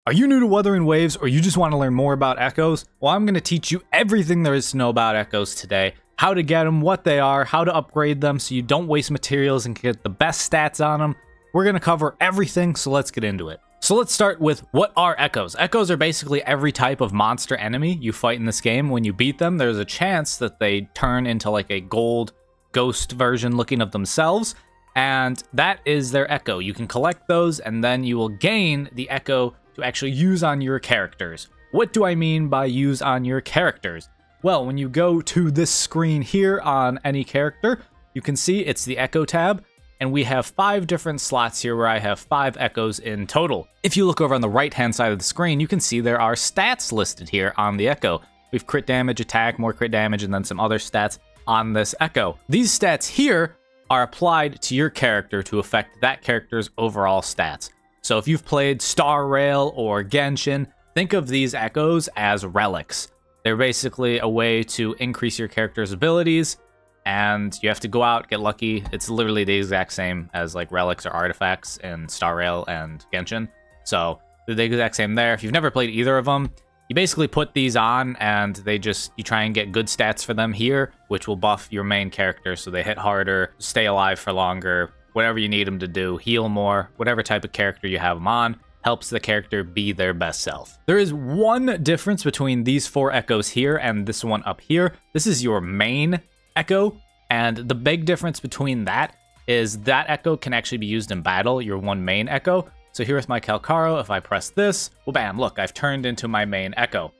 Are you new to Wuthering Waves, or you just want to learn more about echoes? Well, I'm going to teach you everything there is to know about echoes today. How to get them, what they are, how to upgrade them so you don't waste materials and get the best stats on them. We're going to cover everything, so let's get into it. So let's start with, what are echoes? Echoes are basically every type of monster enemy you fight in this game. When you beat them, there's a chance that they turn into like a gold ghost version looking of themselves, and that is their echo. You can collect those, and then you will gain the echo to actually use on your characters. What do I mean by use on your characters? Well, when you go to this screen here on any character, you can see it's the echo tab, and we have 5 different slots here where I have 5 echoes in total. If you look over on the right hand side of the screen, you can see there are stats listed here on the echo. We've crit damage, attack, more crit damage, and then some other stats on this echo. These stats here are applied to your character to affect that character's overall stats. So if you've played Star Rail or Genshin, think of these echoes as relics. They're basically a way to increase your character's abilities, and you have to go out, get lucky. It's literally the exact same as like relics or artifacts in Star Rail and Genshin. So they're the exact same there. If you've never played either of them, you basically put these on and you try and get good stats for them here, which will buff your main character so they hit harder, stay alive for longer, whatever you need them to do, heal more, whatever type of character you have them on, helps the character be their best self. There is one difference between these 4 echoes here and this one up here. This is your main echo, and the big difference between that is that echo can actually be used in battle, your one main echo. So here with my clacharo, if I press this, well bam, look, I've turned into my main echo.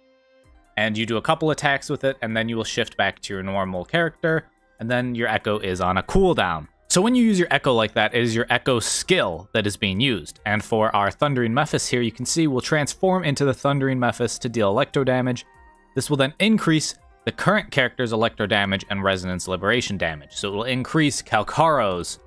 And you do a couple attacks with it, and then you will shift back to your normal character, and then your echo is on a cooldown. So when you use your echo like that, it is your echo skill that is being used. And for our Thundering Mephis here, you can see we'll transform into the Thundering Mephis to deal electro damage. This will then increase the current character's electro damage and resonance liberation damage. So it will increase clacharo's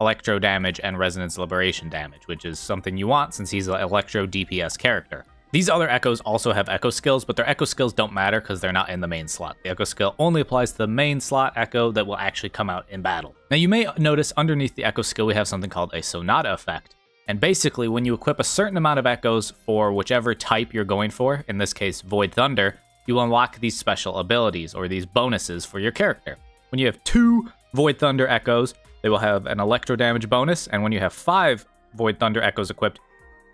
electro damage and resonance liberation damage, which is something you want since he's an electro DPS character. These other echoes also have echo skills, but their echo skills don't matter because they're not in the main slot. The echo skill only applies to the main slot echo that will actually come out in battle. Now you may notice underneath the echo skill we have something called a sonata effect. And basically when you equip a certain amount of echoes for whichever type you're going for, in this case Void Thunder, you unlock these special abilities or these bonuses for your character. When you have 2 Void Thunder echoes, they will have an electro damage bonus, and when you have 5 Void Thunder echoes equipped,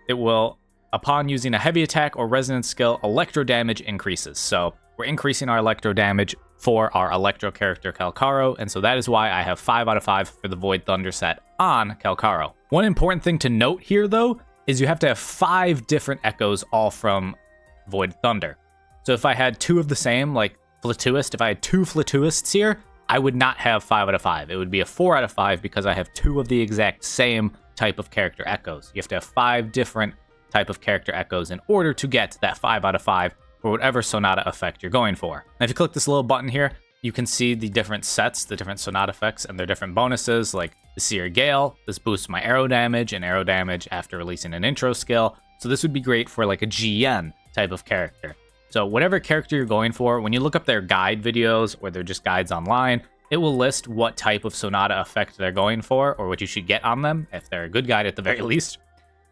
it will, upon using a heavy attack or resonance skill, electro damage increases. So we're increasing our electro damage for our electro character clacharo, and so that is why I have 5 out of 5 for the Void Thunder set on clacharo. One important thing to note here though, is you have to have 5 different echoes all from Void Thunder. So if I had 2 of the same, like Flatuist, if I had 2 Flatuists here, I would not have 5 out of 5. It would be a 4 out of 5 because I have 2 of the exact same type of character echoes. You have to have 5 different type of character echoes in order to get that 5 out of 5 for whatever sonata effect you're going for. Now if you click this little button here, you can see the different sets, the different sonata effects, and their different bonuses, like the Seer Gale. This boosts my arrow damage and arrow damage after releasing an intro skill. So this would be great for like a jiyan type of character. So whatever character you're going for, when you look up their guide videos or they're just guides online, it will list what type of sonata effect they're going for or what you should get on them, if they're a good guide at the very least.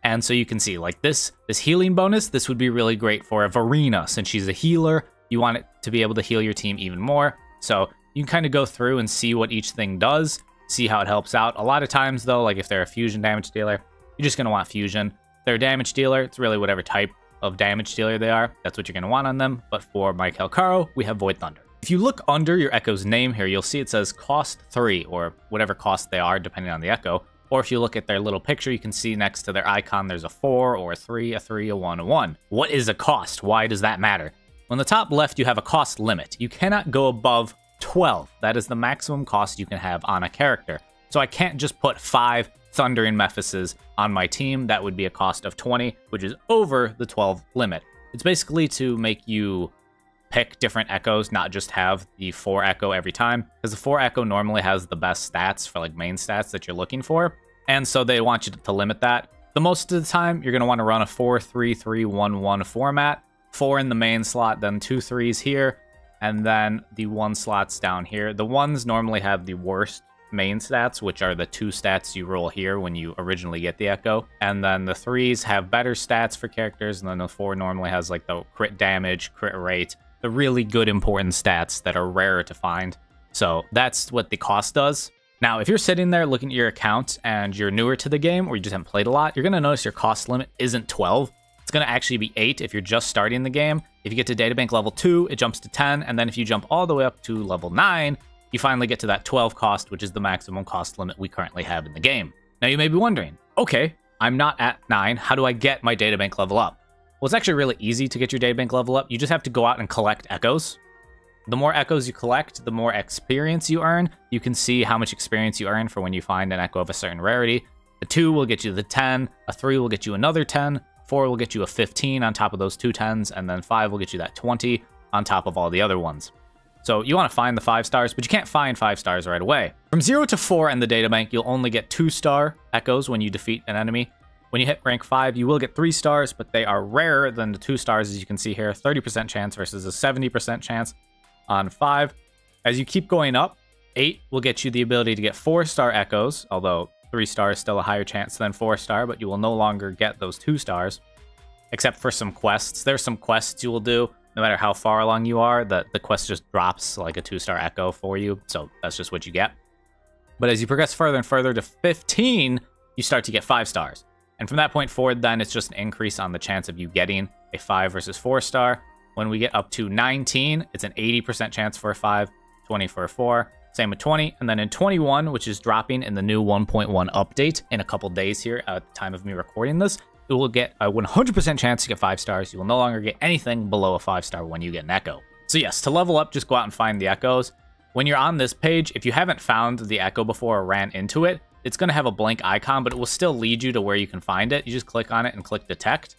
And so you can see like this healing bonus, this would be really great for a Verena. Since she's a healer, you want it to be able to heal your team even more. So you can kind of go through and see what each thing does, see how it helps out. A lot of times though, like if they're a fusion damage dealer, you're just going to want fusion. If they're a damage dealer, it's really whatever type of damage dealer they are, that's what you're going to want on them. But for my clacharo, we have Void Thunder. If you look under your echo's name here, you'll see it says cost 3, or whatever cost they are depending on the echo. Or if you look at their little picture, you can see next to their icon there's a 4 or a 3, a 3, a 1, a 1. What is a cost? Why does that matter? On the top left you have a cost limit. You cannot go above 12. That is the maximum cost you can have on a character. So I can't just put 5 Thundering Mephises on my team. That would be a cost of 20, which is over the 12 limit. It's basically to make you pick different echoes, not just have the 4 echo every time, because the 4 echo normally has the best stats for like main stats that you're looking for, and so they want you to limit that. The most of the time, you're going to want to run a 4-3-3-1-1 format, 4 in the main slot, then 2 3s here, and then the 1 slots down here. The 1s normally have the worst main stats, which are the 2 stats you roll here when you originally get the Echo. And then the 3s have better stats for characters, and then the 4 normally has like the crit damage, crit rate, the really good important stats that are rarer to find. So that's what the cost does. Now, if you're sitting there looking at your account and you're newer to the game or you just haven't played a lot, you're going to notice your cost limit isn't 12. It's going to actually be 8 if you're just starting the game. If you get to databank level 2, it jumps to 10, and then if you jump all the way up to level 9, you finally get to that 12 cost, which is the maximum cost limit we currently have in the game. Now, you may be wondering, okay, I'm not at 9, how do I get my databank level up? Well, it's actually really easy to get your databank level up. You just have to go out and collect echoes. The more echoes you collect, the more experience you earn. You can see how much experience you earn for when you find an echo of a certain rarity. A 2 will get you the 10, a 3 will get you another 10, 4 will get you a 15 on top of those 2 10s, and then 5 will get you that 20 on top of all the other ones. So you want to find the 5 stars, but you can't find 5 stars right away. From 0 to 4 in the databank, you'll only get 2-star echoes when you defeat an enemy. When you hit rank 5, you will get 3 stars, but they are rarer than the 2 stars, as you can see here, 30% chance versus a 70% chance on 5. As you keep going up, 8 will get you the ability to get 4-star echoes, although 3 stars is still a higher chance than 4-star, but you will no longer get those 2 stars, except for some quests. There's some quests you will do, no matter how far along you are, the quest just drops like a 2-star echo for you, so that's just what you get. But as you progress further and further to 15, you start to get 5 stars. And from that point forward, then, it's just an increase on the chance of you getting a 5 versus 4-star. When we get up to 19, it's an 80% chance for a 5, 20 for a 4, same with 20, and then in 21, which is dropping in the new 1.1 update in a couple days here at the time of me recording this, it will get a 100% chance to get 5 stars. You will no longer get anything below a 5-star when you get an Echo. So yes, to level up, just go out and find the Echoes. When you're on this page, if you haven't found the Echo before or ran into it, it's going to have a blank icon, but it will still lead you to where you can find it. You just click on it and click Detect,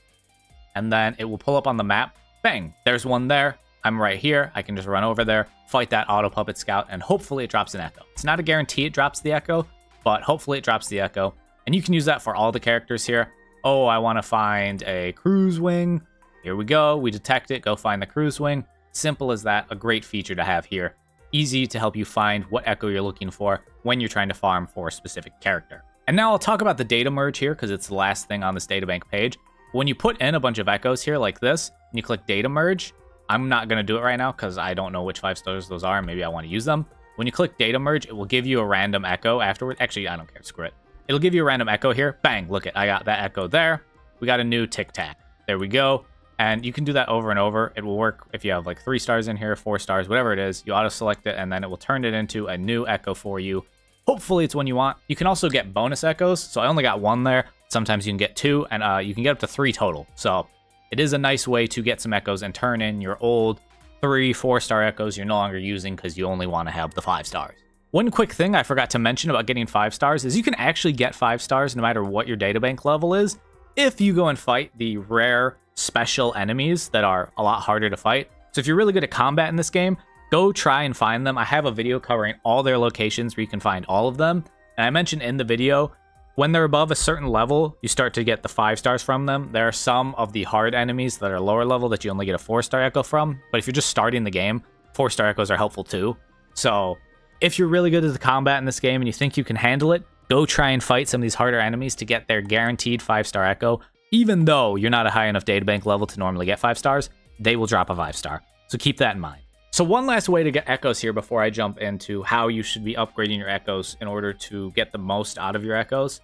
and then it will pull up on the map. Bang, there's one there. I'm right here. I can just run over there, fight that auto puppet scout, and hopefully it drops an Echo. It's not a guarantee it drops the Echo, but hopefully it drops the Echo. And you can use that for all the characters here. Oh, I want to find a cruise wing. Here we go. We detect it. Go find the cruise wing. Simple as that. A great feature to have here. Easy to help you find what Echo you're looking for when you're trying to farm for a specific character. And now I'll talk about the data merge here because it's the last thing on this databank page. When you put in a bunch of Echoes here like this, and you click data merge, I'm not going to do it right now because I don't know which 5 stars those are, and maybe I want to use them. When you click data merge, it will give you a random Echo afterward. Actually, I don't care, screw it. It'll give you a random Echo here. Bang, look it, I got that Echo there. We got a new Tic Tac. There we go. And you can do that over and over. It will work if you have like 3 stars in here, 4 stars, whatever it is. You auto select it, and then it will turn it into a new Echo for you. Hopefully it's one you want. You can also get bonus Echoes. So I only got 1 there. Sometimes you can get 2, and you can get up to 3 total. So it is a nice way to get some Echoes and turn in your old 3, 4-star Echoes you're no longer using because you only want to have the 5 stars. One quick thing I forgot to mention about getting 5 stars is you can actually get 5 stars no matter what your databank level is if you go and fight the rare special enemies that are a lot harder to fight. So if you're really good at combat in this game, go try and find them. I have a video covering all their locations where you can find all of them. And I mentioned in the video, when they're above a certain level, you start to get the 5 stars from them. There are some of the hard enemies that are lower level that you only get a 4-star Echo from. But if you're just starting the game, 4-star Echoes are helpful too. So if you're really good at the combat in this game and you think you can handle it, go try and fight some of these harder enemies to get their guaranteed 5-star Echo. Even though you're not a high enough databank level to normally get 5 stars, they will drop a 5-star. So keep that in mind. So one last way to get Echoes here before I jump into how you should be upgrading your Echoes in order to get the most out of your Echoes.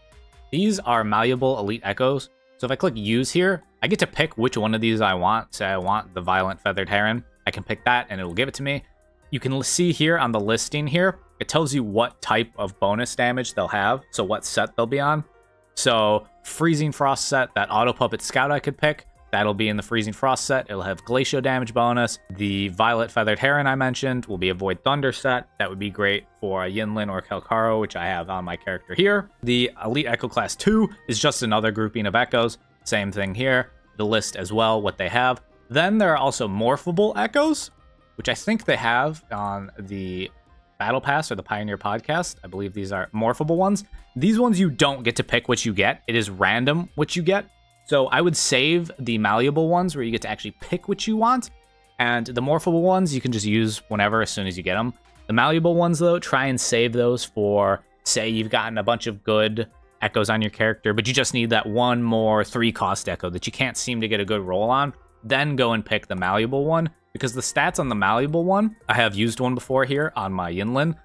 These are malleable elite Echoes. So if I click use here, I get to pick which one of these I want. Say I want the violent feathered heron. I can pick that and it will give it to me. You can see here on the listing here, it tells you what type of bonus damage they'll have. So what set they'll be on. So freezing frost set, that auto puppet scout I could pick. That'll be in the Freezing Frost set. It'll have Glacial damage bonus. The Violet Feathered Heron I mentioned will be a Void Thunder set. That would be great for a Yinlin or clacharo, which I have on my character here. The Elite Echo Class 2 is just another grouping of Echoes. Same thing here. The list as well, what they have. Then there are also morphable Echoes, which I think they have on the Battle Pass or the Pioneer Podcast. I believe these are morphable ones. These ones you don't get to pick what you get. It is random what you get. So I would save the malleable ones where you get to actually pick what you want. And the morphable ones you can just use whenever as soon as you get them. The malleable ones though, try and save those for say you've gotten a bunch of good echoes on your character, but you just need that one more 3-cost echo that you can't seem to get a good roll on, then go and pick the malleable one, because the stats on the malleable one, I have used one before here on my Yinlin,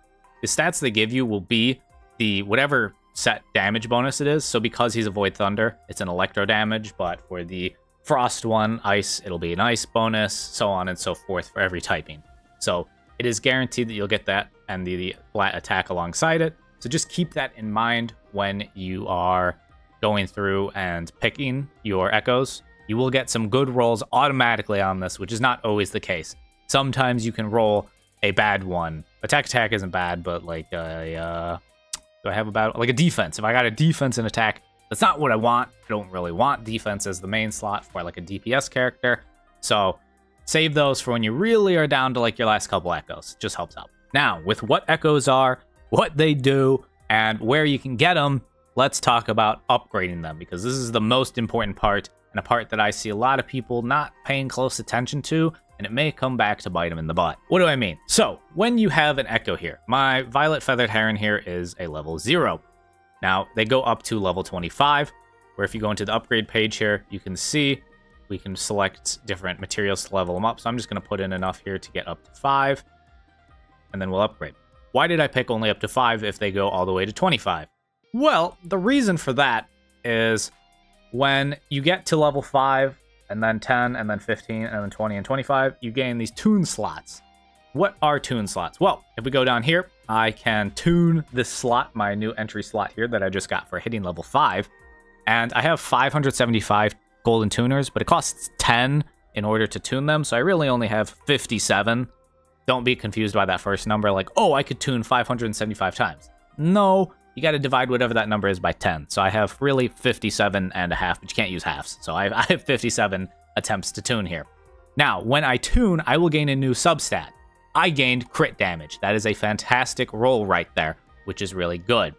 the stats they give you will be the whatever set damage bonus it is. So because he's a Void Thunder, it's an electro damage, but for the Frost one, ice, it'll be an ice bonus, so on and so forth for every typing. So it is guaranteed that you'll get that and the flat attack alongside it. So just keep that in mind when you are going through and picking your echoes. You will get some good rolls automatically on this, which is not always the case. Sometimes you can roll a bad one. Attack isn't bad, but like do I have a bad, like a defense? If I got a defense and attack, that's not what I want. I don't really want defense as the main slot for like a DPS character. So save those for when you really are down to like your last couple echoes. Just helps out. Now, with what echoes are, what they do, and where you can get them, let's talk about upgrading them, because this is the most important part, and a part that I see a lot of people not paying close attention to, and it may come back to bite them in the butt. What do I mean? So, when you have an echo here, my Violet Feathered Heron here is a level 0. Now, they go up to level 25, where if you go into the upgrade page here, you can see we can select different materials to level them up. So I'm just going to put in enough here to get up to 5, and then we'll upgrade. Why did I pick only up to 5 if they go all the way to 25? Well, the reason for that is when you get to level 5, and then 10, and then 15, and then 20, and 25, you gain these tune slots. What are tune slots? Well, if we go down here, I can tune this slot, my new entry slot here that I just got for hitting level 5, and I have 575 golden tuners, but it costs 10 in order to tune them, so I really only have 57. Don't be confused by that first number, like, oh, I could tune 575 times. No, you got to divide whatever that number is by 10. So I have really 57 and a half, but you can't use halves. So I have 57 attempts to tune here. Now, when I tune, I will gain a new substat. I gained crit damage. That is a fantastic roll right there, which is really good.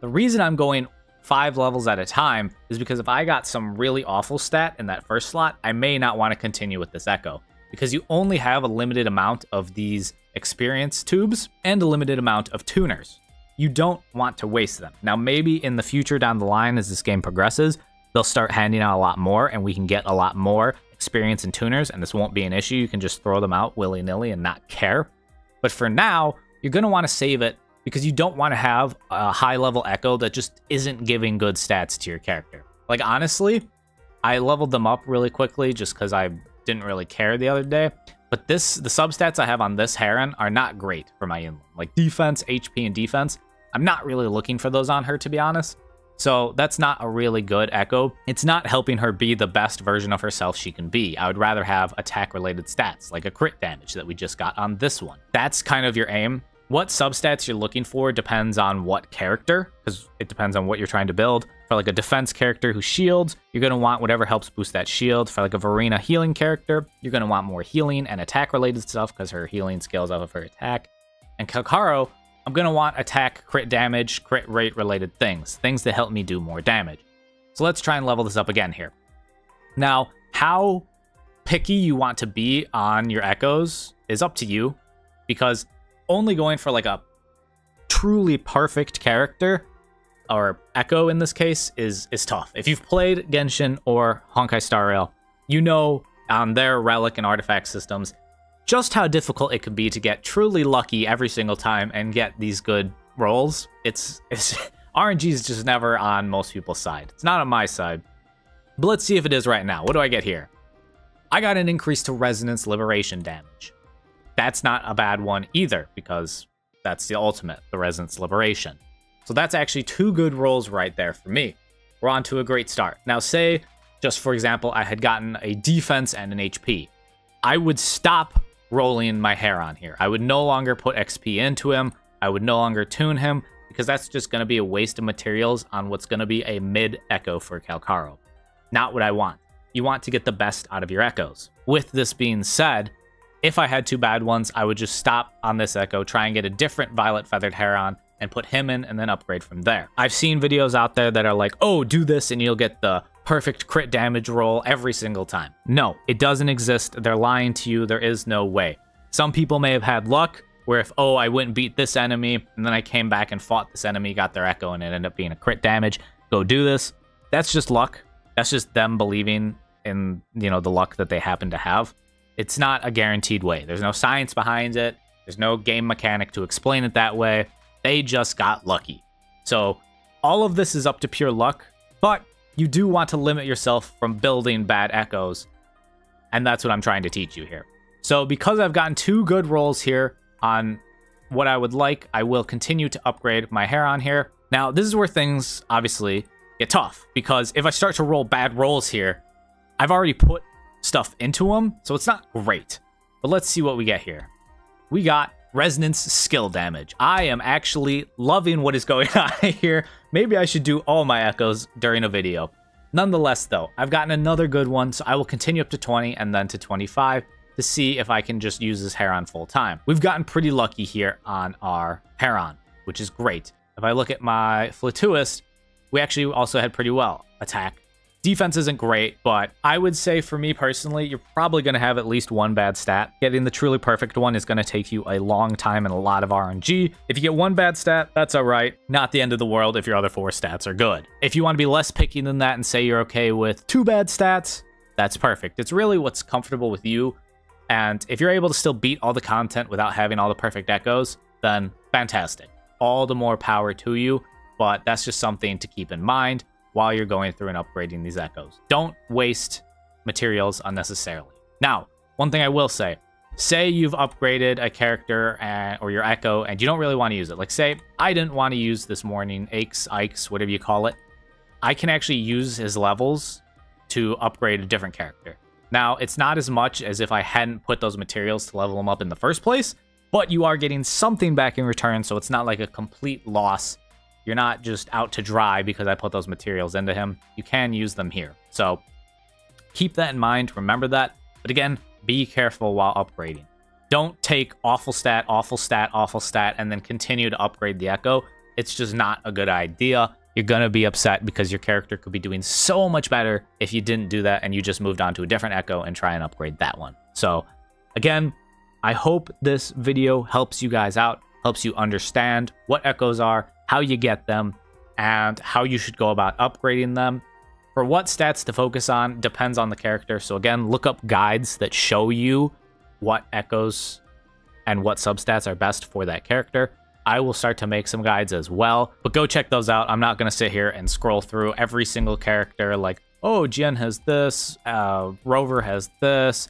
The reason I'm going 5 levels at a time is because if I got some really awful stat in that first slot, I may not want to continue with this echo, because you only have a limited amount of these experience tubes and a limited amount of tuners. You don't want to waste them. Now, maybe in the future down the line as this game progresses, they'll start handing out a lot more and we can get a lot more experience and tuners, and this won't be an issue. You can just throw them out willy-nilly and not care. But for now, you're going to want to save it because you don't want to have a high-level echo that just isn't giving good stats to your character. Like, honestly, I leveled them up really quickly just because I didn't really care the other day, but the substats I have on this Heron are not great for my Yinlin. Like defense, HP, and defense, I'm not really looking for those on her, to be honest. So that's not a really good echo. It's not helping her be the best version of herself she can be. I would rather have attack-related stats, like a crit damage that we just got on this one. That's kind of your aim. What substats you're looking for depends on what character, because it depends on what you're trying to build. For like a defense character who shields, you're going to want whatever helps boost that shield. For like a Verena healing character, you're going to want more healing and attack-related stuff because her healing scales off of her attack. And Clacharo, I'm going to want attack, crit damage, crit rate-related things that help me do more damage. So let's try and level this up again here. Now, how picky you want to be on your echoes is up to you, because only going for like a truly perfect character, or echo in this case, is tough. If you've played Genshin or Honkai Star Rail, you know on their relic and artifact systems just how difficult it could be to get truly lucky every single time and get these good rolls. It's RNG is just never on most people's side. It's not on my side. But let's see if it is right now. What do I get here? I got an increase to resonance liberation damage. That's not a bad one either, because that's the ultimate, the resonance liberation. So that's actually 2 good rolls right there for me. We're on to a great start. Now say, just for example, I had gotten a defense and an HP. I would stop rolling my Heron here. I would no longer put XP into him. I would no longer tune him, because that's just going to be a waste of materials on what's going to be a mid echo for Clacharo. Not what I want. You want to get the best out of your echoes. With this being said, if I had 2 bad ones, I would just stop on this echo, try and get a different Violet Feathered Heron, and put him in, and then upgrade from there. I've seen videos out there that are like, oh, do this and you'll get the perfect crit damage roll every single time. No, it doesn't exist. They're lying to you. There is no way. Some people may have had luck. where if, oh, I went and beat this enemy, and then I came back and fought this enemy, got their echo, and it ended up being a crit damage, go do this. That's just luck. That's just them believing in, you know, the luck that they happen to have. It's not a guaranteed way. There's no science behind it. There's no game mechanic to explain it that way. They just got lucky. So all of this is up to pure luck, but you do want to limit yourself from building bad echoes, and that's what I'm trying to teach you here. So because I've gotten 2 good rolls here on what I would like, I will continue to upgrade my Heron here. Now, this is where things obviously get tough, because if I start to roll bad rolls here, I've already put stuff into them, so it's not great. But let's see what we get here. We got resonance skill damage. I am actually loving what is going on here. Maybe I should do all my echoes during a video. Nonetheless, though, I've gotten another good one, so I will continue up to 20 and then to 25 to see if I can just use this Heron full time. We've gotten pretty lucky here on our Heron, which is great. If I look at my Flatuist, we actually also had pretty well attack. Defense isn't great, but I would say for me personally, you're probably going to have at least one bad stat. Getting the truly perfect one is going to take you a long time and a lot of RNG. If you get one bad stat, that's all right. Not the end of the world if your other 4 stats are good. If you want to be less picky than that and say you're okay with 2 bad stats, that's perfect. It's really what's comfortable with you. And if you're able to still beat all the content without having all the perfect echoes, then fantastic. All the more power to you, but that's just something to keep in mind while you're going through and upgrading these echoes. Don't waste materials unnecessarily. Now, one thing I will say you've upgraded a character or your echo and you don't really want to use it. Like say I didn't want to use this morning, Ikes, whatever you call it. I can actually use his levels to upgrade a different character. Now, it's not as much as if I hadn't put those materials to level him up in the first place, but you are getting something back in return, so it's not like a complete loss. You're not just out to dry because I put those materials into him. You can use them here. So keep that in mind. Remember that. But again, be careful while upgrading. Don't take awful stat, and then continue to upgrade the echo. It's just not a good idea. You're going to be upset because your character could be doing so much better if you didn't do that and you just moved on to a different echo and try and upgrade that one. So again, I hope this video helps you guys out, helps you understand what echoes are, how you get them, and how you should go about upgrading them. For what stats to focus on depends on the character. So again, look up guides that show you what echoes and what substats are best for that character. I will start to make some guides as well, but go check those out. I'm not going to sit here and scroll through every single character like, oh, Jiyan has this, Rover has this,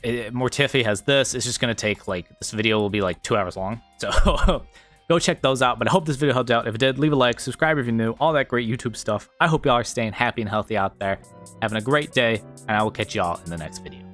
Mortifi has this. It's just going to take this video will be like 2 hours long. So go check those out. But I hope this video helped out. If it did, leave a like, subscribe if you're new, all that great YouTube stuff. I hope y'all are staying happy and healthy out there, having a great day, and I will catch y'all in the next video.